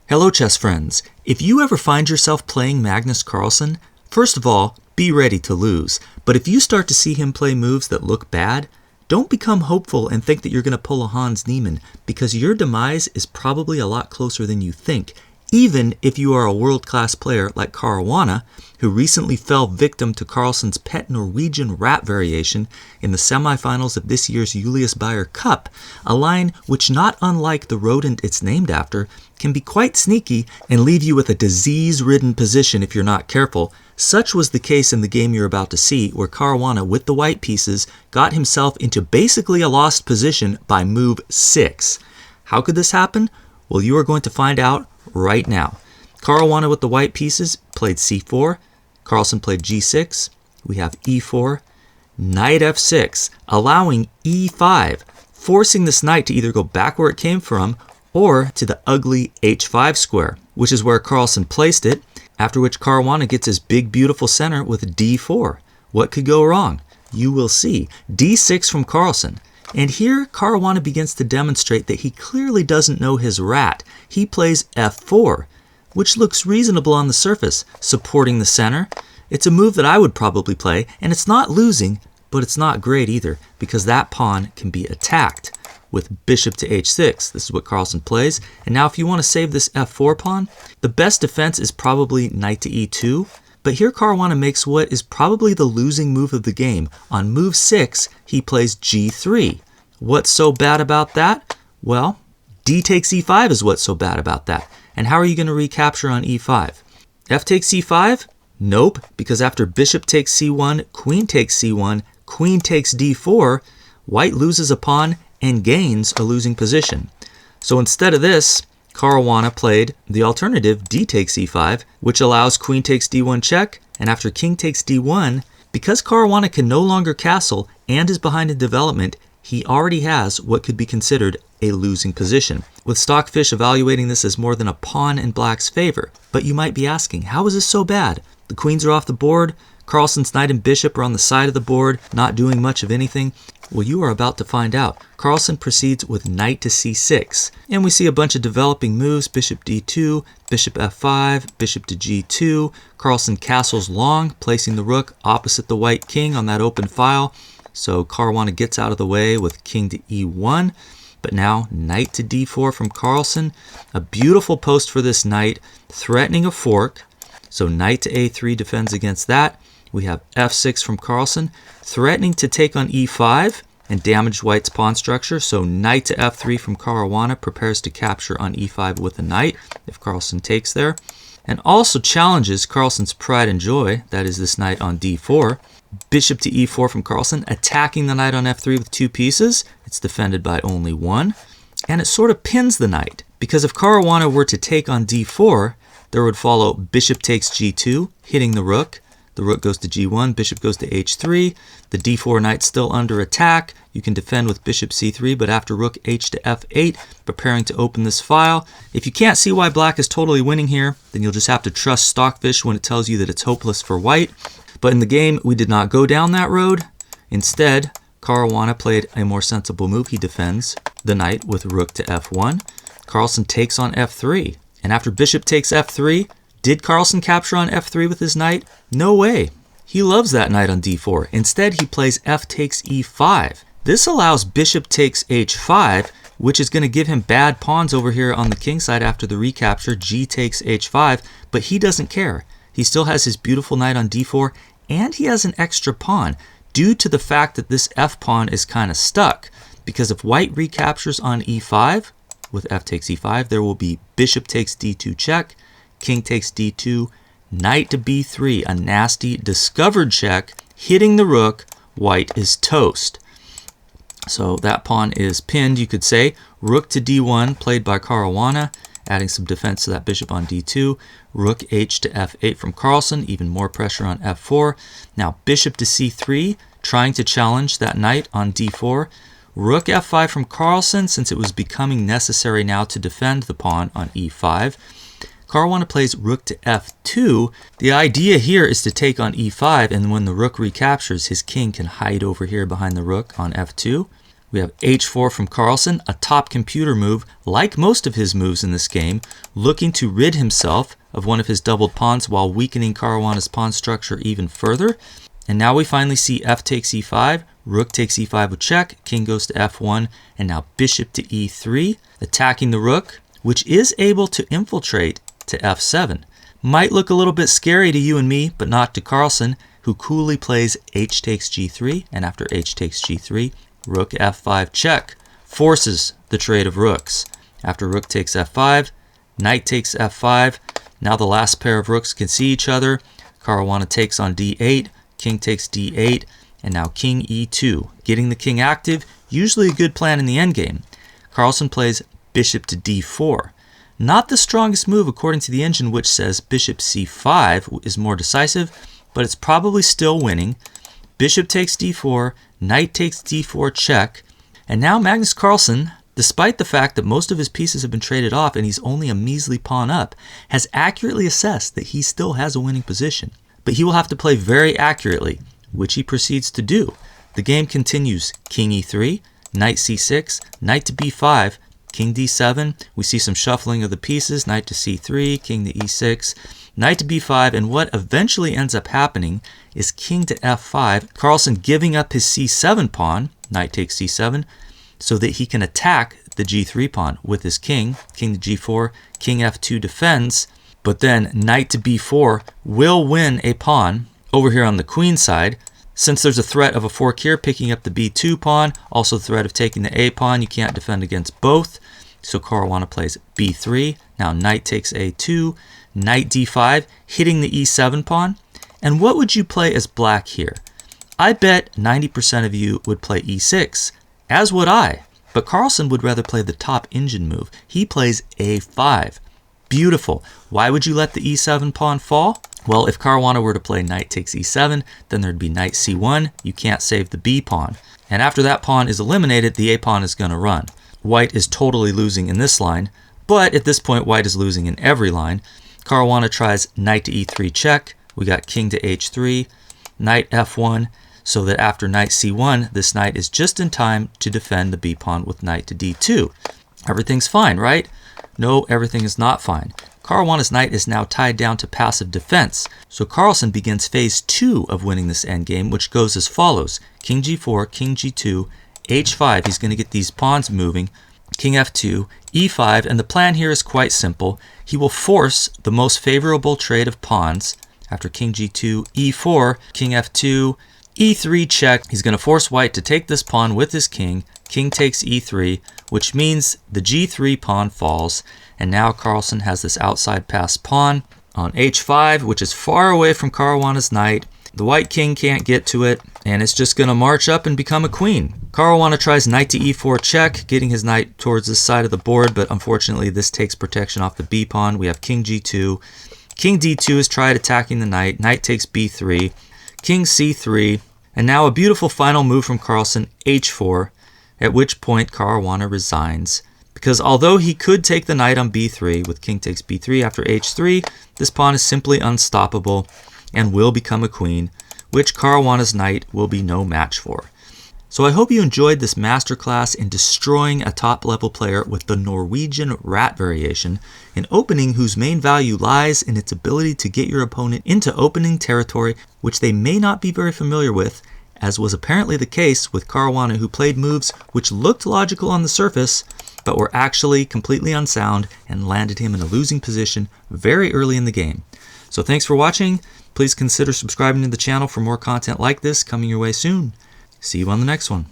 Hello chess friends. If you ever find yourself playing Magnus Carlsen, first of all, be ready to lose. But if you start to see him play moves that look bad, don't become hopeful and think that you're going to pull a Hans Niemann, because your demise is probably a lot closer than you think, even if you are a world-class player like Caruana, who recently fell victim to Carlsen's pet Norwegian rat variation in the semifinals of this year's Julius Baer Cup, a line which, not unlike the rodent it's named after, can be quite sneaky and leave you with a disease-ridden position if you're not careful. Such was the case in the game you're about to see, where Caruana, with the white pieces, got himself into basically a lost position by move 6. How could this happen? Well, you are going to find out right now. Caruana with the white pieces played c4. Carlsen played g6. We have e4, knight f6, allowing e5, forcing this knight to either go back where it came from or to the ugly h5 square, which is where Carlsen placed it, after which Caruana gets his big, beautiful center with d4. What could go wrong? You will see. d6 from Carlsen. And here, Caruana begins to demonstrate that he clearly doesn't know his rat. He plays f4, which looks reasonable on the surface, supporting the center. It's a move that I would probably play, and it's not losing, but it's not great either, because that pawn can be attacked with bishop to h6. This is what Carlsen plays. And now if you want to save this f4 pawn, the best defense is probably knight to e2. But here Caruana makes what is probably the losing move of the game. On move 6, he plays g3. What's so bad about that? Well, d takes e5 is what's so bad about that. And how are you going to recapture on e5? F takes c5? Nope, because after bishop takes c1, queen takes c1, queen takes d4, white loses a pawn and gains a losing position. So instead of this, Caruana played the alternative, d takes e5, which allows queen takes d1 check, and after king takes d1, because Caruana can no longer castle and is behind in development, he already has what could be considered a losing position, with Stockfish evaluating this as more than a pawn in black's favor. But you might be asking, how is this so bad? The queens are off the board, Carlsen's knight and bishop are on the side of the board, not doing much of anything. Well, you are about to find out. Carlsen proceeds with knight to c6, and we see a bunch of developing moves: bishop d2, bishop f5, bishop to g2. Carlsen castles long, placing the rook opposite the white king on that open file. So Caruana gets out of the way with king to e1. But now knight to d4 from Carlsen. A beautiful post for this knight, threatening a fork. So knight to a3 defends against that. We have f6 from Carlsen, threatening to take on e5 and damage white's pawn structure. So knight to f3 from Caruana prepares to capture on e5 with a knight if Carlsen takes there. And also challenges Carlsen's pride and joy, that is this knight on d4. Bishop to e4 from Carlsen, attacking the knight on f3 with 2 pieces. It's defended by only 1. And it sort of pins the knight, because if Caruana were to take on d4, there would follow bishop takes g2, hitting the rook. The rook goes to g1, bishop goes to h3. The d4 knight's still under attack. You can defend with bishop c3, but after rook h to f8, preparing to open this file. If you can't see why black is totally winning here, then you'll just have to trust Stockfish when it tells you that it's hopeless for white. But in the game, we did not go down that road. Instead, Caruana played a more sensible move. He defends the knight with rook to f1. Carlsen takes on f3. And after bishop takes f3, did Carlsen capture on f3 with his knight? No way. He loves that knight on d4. Instead, he plays f takes e5. This allows bishop takes h5, which is going to give him bad pawns over here on the king side after the recapture. G takes h5, but he doesn't care. He still has his beautiful knight on d4, and he has an extra pawn due to the fact that this f pawn is kind of stuck. Because if white recaptures on e5 with f takes e5, there will be bishop takes d2 check, king takes d2, knight to b3, a nasty discovered check, hitting the rook. White is toast. So that pawn is pinned, you could say. Rook to d1 played by Caruana, adding some defense to that bishop on d2. Rook h to f8 from Carlsen, even more pressure on f4. Now bishop to c3, trying to challenge that knight on d4. Rook f5 from Carlsen, since it was becoming necessary now to defend the pawn on e5. Caruana plays rook to f2. The idea here is to take on e5, and when the rook recaptures, his king can hide over here behind the rook on f2. We have h4 from Carlsen, a top computer move, like most of his moves in this game, looking to rid himself of one of his doubled pawns while weakening Caruana's pawn structure even further. And now we finally see f takes e5, rook takes e5 with check, king goes to f1, and now bishop to e3, attacking the rook, which is able to infiltrate to f7. Might look a little bit scary to you and me, but not to Carlsen, who coolly plays h takes g3, and after h takes g3, rook f5 check, forces the trade of rooks. After rook takes f5, knight takes f5. Now the last pair of rooks can see each other. Caruana takes on d8, king takes d8, and now king e2, getting the king active, usually a good plan in the endgame. Carlsen plays bishop to d4. Not the strongest move according to the engine, which says bishop c5 is more decisive, but it's probably still winning. Bishop takes d4, knight takes d4 check, and now Magnus Carlsen, despite the fact that most of his pieces have been traded off and he's only a measly pawn up, has accurately assessed that he still has a winning position. But he will have to play very accurately, which he proceeds to do. The game continues. King e3, knight c6, knight to b5, king d7. We see some shuffling of the pieces, knight to c3, king to e6, knight to b5, and what eventually ends up happening is king to f5, Carlsen giving up his c7 pawn, knight takes c7, so that he can attack the g3 pawn with his king, king to g4, king f2 defends, but then knight to b4 will win a pawn over here on the queen side. Since there's a threat of a fork here, picking up the b2 pawn, also the threat of taking the a pawn, you can't defend against both. So Caruana plays b3, now knight takes a2, knight d5, hitting the e7 pawn. And what would you play as black here? I bet 90% of you would play e6, as would I. But Carlsen would rather play the top engine move. He plays a5. Beautiful. Why would you let the e7 pawn fall? Well, if Caruana were to play knight takes e7, then there'd be knight c1. You can't save the b pawn. And after that pawn is eliminated, the a pawn is going to run. White is totally losing in this line, but at this point, white is losing in every line. Caruana tries knight to e3 check. We got king to h3, knight f1, so that after knight c1, this knight is just in time to defend the b pawn with knight to d2. Everything's fine, right? No, everything is not fine. Caruana's knight is now tied down to passive defense, so Carlsen begins phase 2 of winning this endgame, which goes as follows. King g4, king g2, h5, he's going to get these pawns moving, king f2, e5, and the plan here is quite simple. He will force the most favorable trade of pawns. After king g2, e4, king f2, e3 check. He's going to force white to take this pawn with his king. King takes e3, which means the g3 pawn falls, and now Carlsen has this outside pass pawn on h5, which is far away from Caruana's knight. The white king can't get to it, and it's just going to march up and become a queen. Caruana tries knight to e4 check, getting his knight towards this side of the board, but unfortunately this takes protection off the b pawn. We have king g2. King d2 is tried attacking the knight. Knight takes b3. King c3. And now a beautiful final move from Carlsen, h4, at which point Caruana resigns. Because although he could take the knight on b3 with king takes b3 after h3, this pawn is simply unstoppable and will become a queen, which Caruana's knight will be no match for. So I hope you enjoyed this masterclass in destroying a top-level player with the Norwegian rat variation, an opening whose main value lies in its ability to get your opponent into opening territory which they may not be very familiar with, as was apparently the case with Caruana, who played moves which looked logical on the surface, but were actually completely unsound and landed him in a losing position very early in the game. So thanks for watching. Please consider subscribing to the channel for more content like this coming your way soon. See you on the next one.